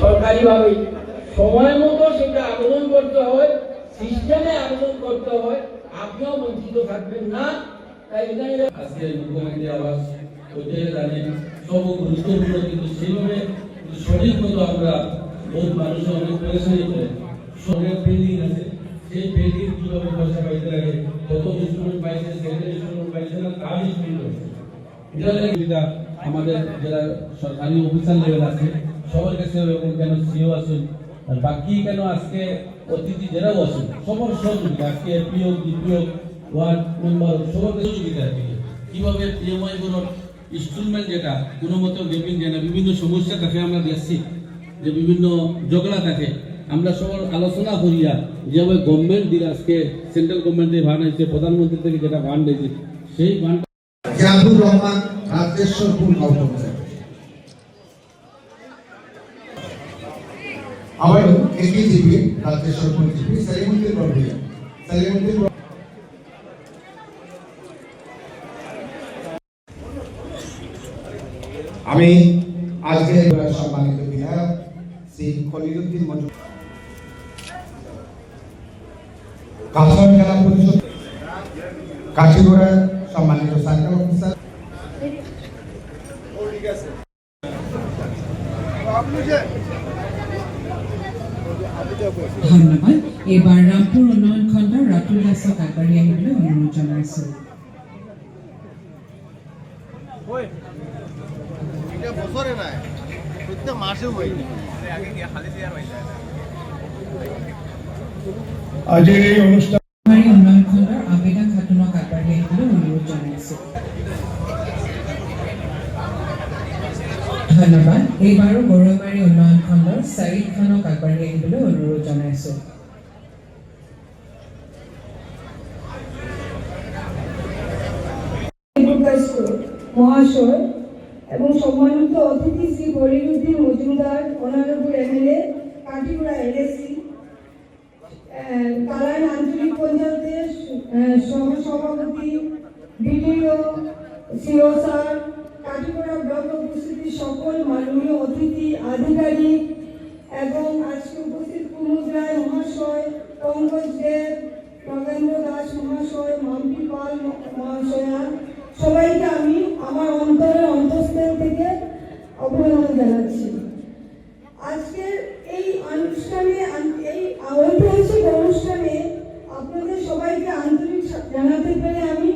সরকারিভাবে সময় মতো সেটা আবেদন করতে হয়, সিস্টেমে আবেদন করতে হয়। আপনিও বঞ্চিত থাকবেন না। তাই আজকে মুখ্যমন্ত্রী আবাস ওইটাই জানি সব গুরুত্বপূর্ণ, কিন্তু সেইভাবে সঠিক মতো আমরা বহু মানুষ অনেক পরেশানি করে সরকার পেন্ডিং আছে, সেই পেন্ডিং কিভাবে পয়সা পাইতে লাগে, কত ইনস্টলমেন্ট পাইছে, সেকেন্ড ইনস্টলমেন্ট পাইছে না, কার ইনস্টলমেন্ট হয়েছে, এটা আমাদের যারা সরকারি অফিসার লেভেল আছে সবার কাছে কেন সিও আছেন আর বাকি কেন আজকে অতিথি যারাও আছেন সবার সহযোগিতা, আজকে এপিও ডিপিও ওয়ার্ড মেম্বার সবার সহযোগিতা কিভাবে পিএমআই গুলোর ইনস্টলমেন্ট যেটা কোনো মতো গেপিং যায় না, বিভিন্ন সমস্যা থাকে আমরা দেখছি যে বিভিন্ন ঝগড়া থাকে, আমরা সবার আলোচনা করিয়া যেভাবে গভর্নমেন্ট দিলে আজকে সেন্ট্রাল গভর্নমেন্ট দিয়ে ফান্ড হয়েছে, প্রধানমন্ত্রী থেকে যেটা ফান্ড হয়েছে সেই ফান্ড জাদুর রহমান রাজেশ্বরপুর নবপঞ্চায়েত আবার এসডিজিপি রাজেশ্বরপুর জিপি সালিমুদ্দিন রবিয়া আমি আজকে সম্মানিত বিধায়ক শ্রী খলিলুদ্দিন মজুমদার, কাছাড় জেলা পরিষদ কাশীগড়া সম্মানিত সার্কেল অফিসার, ধন্যবাদ। এবার রামপুর উন্নয়ন খণ্ড রাতুল দাসক আগবাঢ়ি আহিবলৈ অনুৰোধ জনাইছো। আজি এই অনুষ্ঠান উন্নয়ন খণ্ডৰ আবেদা খাতুনক আগবাঢ়ি আহিবলৈ অনুৰোধ জনাইছো। ধন্যবাদ। এইবাৰো গৰৈমাৰী উন্নয়ন খণ্ডৰ চাইদ খানক আগবাঢ়ি আহিবলৈ অনুৰোধ জনাইছো। মহাশয় এবং সম্মানিত অতিথি Shri Khaliluddin Majumdar, honourable MLA, Katigorah LSC, Kalain আঞ্চলিক পঞ্চায়েতের সহসভাপতি, BDO, CO sir, Katigorah block উপস্থিতি সকল মাননীয় অতিথি, আধিকারিক এবং আজকে উপস্থিত কুমুদ রায় মহাশয়, পঙ্কজ দেব, নগেন্দ্র দাস মহাশয়, মাম্পি পাল মহাশয়া, সবাইকে আমি আমার অন্তরের অন্তঃস্থল থেকে অভিনন্দন জানাচ্ছি। আজকের এই অনুষ্ঠানে, এই ঐতিহাসিক অনুষ্ঠানে আপনাদের সবাইকে আন্তরিক জানাতে পেরে আমি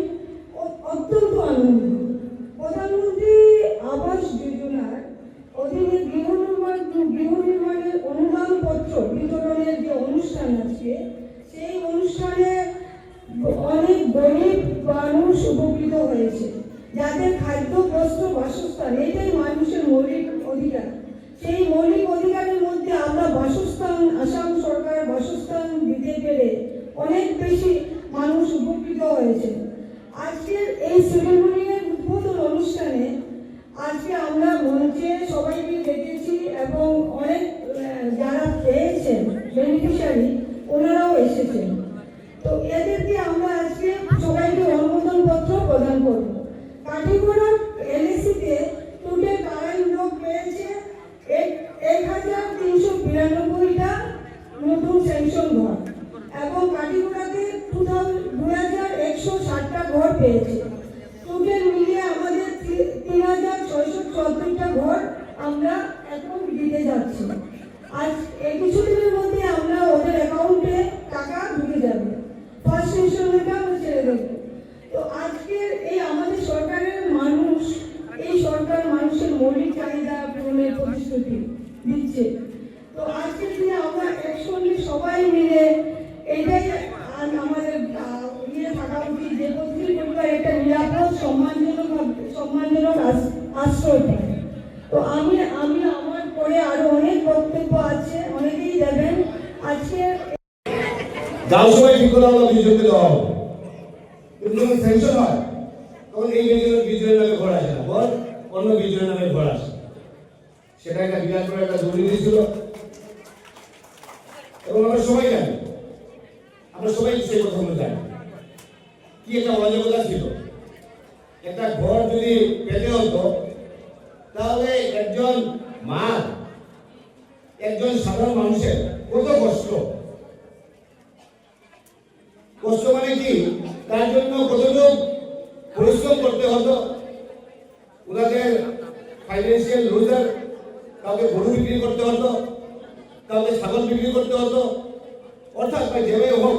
অত্যন্ত আনন্দিত। প্রধানমন্ত্রী আবাস যোজনার অধীনে গৃহ নির্মাণের অনুদান পত্র বিতরণের যে অনুষ্ঠান আছে, সেই অনুষ্ঠানে অনেক গরিব মানুষ উপকৃত হয়েছে, যাদের খাদ্য, বস্ত্র, বাসস্থান এটাই মানুষের মৌলিক অধিকার। সেই মৌলিক অধিকারের মধ্যে আমরা বাসস্থান, আসাম সরকার বাসস্থান দিতে পেরে অনেক বেশি মানুষ উপকৃত হয়েছে। আজকের এই সেরেমনির উদ্বোধন অনুষ্ঠানে আজকে আমরা মঞ্চে সবাইকে দেখেছি এবং অনেক যারা পেয়েছেন বেনিফিশিয়ারি ওনারাও এসেছেন। তো এদেরকে আমরা আজকে সবাইকে অনুমোদন পত্র প্রদান করব। কাঠিগড়া এলএসিতে টোটাল কারাইন লোক পেয়েছে 1392টা নতুন স্যাংশন ঘর এবং কাঠিগড়াতে 2160টা ঘর পেয়েছে। টোটাল মিলিয়ে আমাদের 3674টা ঘর আমরা এখন দিতে যাচ্ছি। আজ এই কিছুদিনের মধ্যে আমরা ওদের অ্যাকাউন্টে টাকা ঢুকে যাবে, ফার্স্ট সেশনটা আমরা ছেড়ে দেবো। তো আজকের এই আমাদের সরকারের মানুষ, এই সরকার মানুষের মৌলিক চাহিদা পূরণের প্রতিশ্রুতি দিচ্ছে। তো আজকের দিনে আমরা একসঙ্গে সবাই মিলে এটাই আমাদের ইয়ে থাকা উচিত যে প্রতিটি পরিবার একটা নিরাপদ সম্মানজনক আশ্রয় পায়। তো আমি আমার পরে আরো অনেক বক্তব্য আছে, অনেকেই যাবেন। আজকে যাও সবাই ঠিক করে আমরা বিজয়কে দেওয়া হবে, কিন্তু যখন সেন্সর হয় তখন এই বিজয়ের নামে ঘর আসে না, বল অন্য বিজয়ের নামে ঘর আসে। সেটা একটা বিরাট করে একটা দুর্নীতি ছিল এবং আমরা সবাই জানি, আমরা সবাই সেই কথা জানি কি একটা অরাজকতা ছিল। একটা ঘর যদি পেতে হতো তাহলে একজন মা একজন সাধারণ মানুষের কত কষ্ট, কষ্ট মানে কি, তার জন্য কতটুকু পরিশ্রম করতে হতো। ওনাদের ফাইন্যান্সিয়াল লুজার, কাউকে গরু বিক্রি করতে হতো, কাউকে ছাগল বিক্রি করতে হতো, অর্থাৎ যেভাবে হোক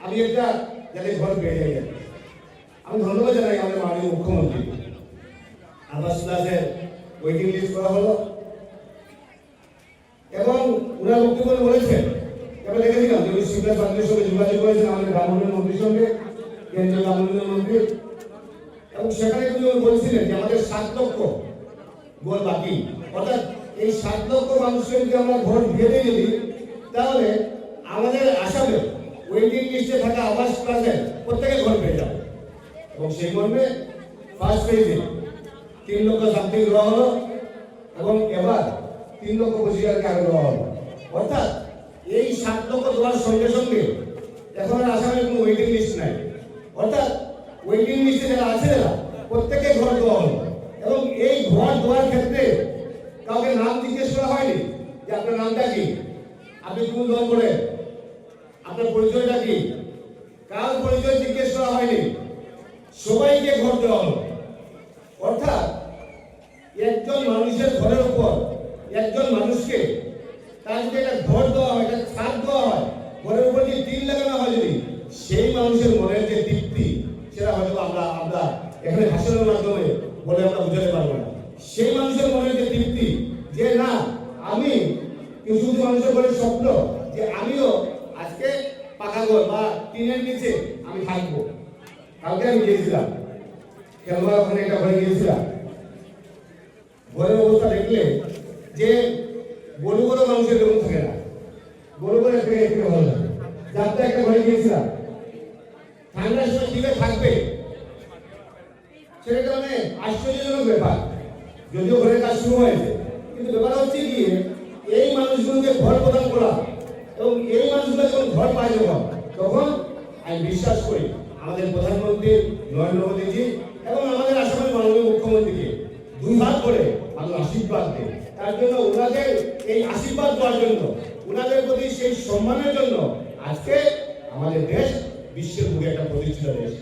আমি একটা যাতে ঘর পেয়ে যাই। আমি ধন্যবাদ জানাই আমাদের মাননীয় মুখ্যমন্ত্রী। আবাস প্লাসের ওয়েটিং লিস্ট করা হলো এবং ওনার বক্তব্য বলেছেন, আমরা দেখেছিলাম যে উনি সিপ্লাস পার্টির সঙ্গে যোগাযোগ করেছেন আমাদের গ্রামোন্নয়ন মন্ত্রীর সঙ্গে, কেন্দ্রীয় গ্রামোন্নয়ন মন্ত্রী, এবং সেখানে তিনি বলছিলেন যে আমাদের 7 লক্ষ ঘর বাকি, অর্থাৎ এই 7 লক্ষ মানুষকে যদি আমরা ঘর দিয়ে দিই তাহলে আমাদের আসামে ওয়েটিং লিস্টে থাকা আবাস প্লাসের প্রত্যেকে ঘর পেয়ে যাবে। এবং সেই মর্মে ফার্স্ট ফেজে 3 লক্ষ সামথিং দেওয়া হলো এবং এবার 3 লক্ষ 25,000 আরো দেওয়া হলো। অর্থাৎ এই 7 লক্ষ দেওয়ার সঙ্গে সঙ্গে এখন আর আসামের কোনো ওয়েটিং লিস্ট নাই, অর্থাৎ ওয়েটিং লিস্টে যারা আছে না প্রত্যেকে ঘর দেওয়া হলো। এবং এই ঘর দেওয়ার ক্ষেত্রে কাউকে নাম জিজ্ঞেস করা হয়নি যে আপনার নামটা কি, আপনি কোন দল করেন, আপনার পরিচয়টা কি, কার পরিচয় জিজ্ঞেস করা হয়নি, সবাইকে ঘর দেওয়া হলো। অর্থাৎ একজন মানুষের ঘরের উপর একজন মানুষকে তার যদি একটা ঘর দেওয়া হয়, একটা ছাদ দেওয়া হয়, ঘরের উপর যদি টিন লাগানো হয়, যদি সেই মানুষের মনের যে তৃপ্তি সেটা হয়তো আমরা এখানে ভাষণের মাধ্যমে বলে আমরা বুঝাতে পারবো না। সেই মানুষের মনের যে তৃপ্তি, যে না আমি কিছু মানুষের ঘরের স্বপ্ন যে আমিও আজকে পাকা ঘর বা টিনের নিচে আমি থাকবো। কালকে আমি গিয়েছিলাম খেলবার, ওখানে একটা ঘরে গিয়েছিলাম, ঘরের অবস্থা দেখলে যে বড় বড় মানুষের এরকম থাকে না, বড় বড় থেকে ভালো লাগে। যাত্রা একটা ঘরে গিয়েছিলাম, ঠান্ডার সময় কিভাবে থাকবে সেটা মানে আশ্চর্যজনক ব্যাপার, যদিও ঘরের কাজ শুরু হয়েছে, কিন্তু ব্যাপার হচ্ছে কি এই মানুষগুলোকে ঘর প্রদান করা এবং এই মানুষগুলো যখন ঘর পায় তখন আমি বিশ্বাস করি আমাদের প্রধানমন্ত্রী নরেন্দ্র মোদীজি এবং আমাদের আসামের মাননীয় মুখ্যমন্ত্রীকে 2 হাত করে আমি আশীর্বাদ দিই। তার জন্য ওনাদের এই আশীর্বাদ দেওয়ার জন্য, ওনাদের প্রতি সেই সম্মানের জন্য আজকে আমাদের দেশ বিশ্বের বুকে একটা প্রতিষ্ঠিত দেশ।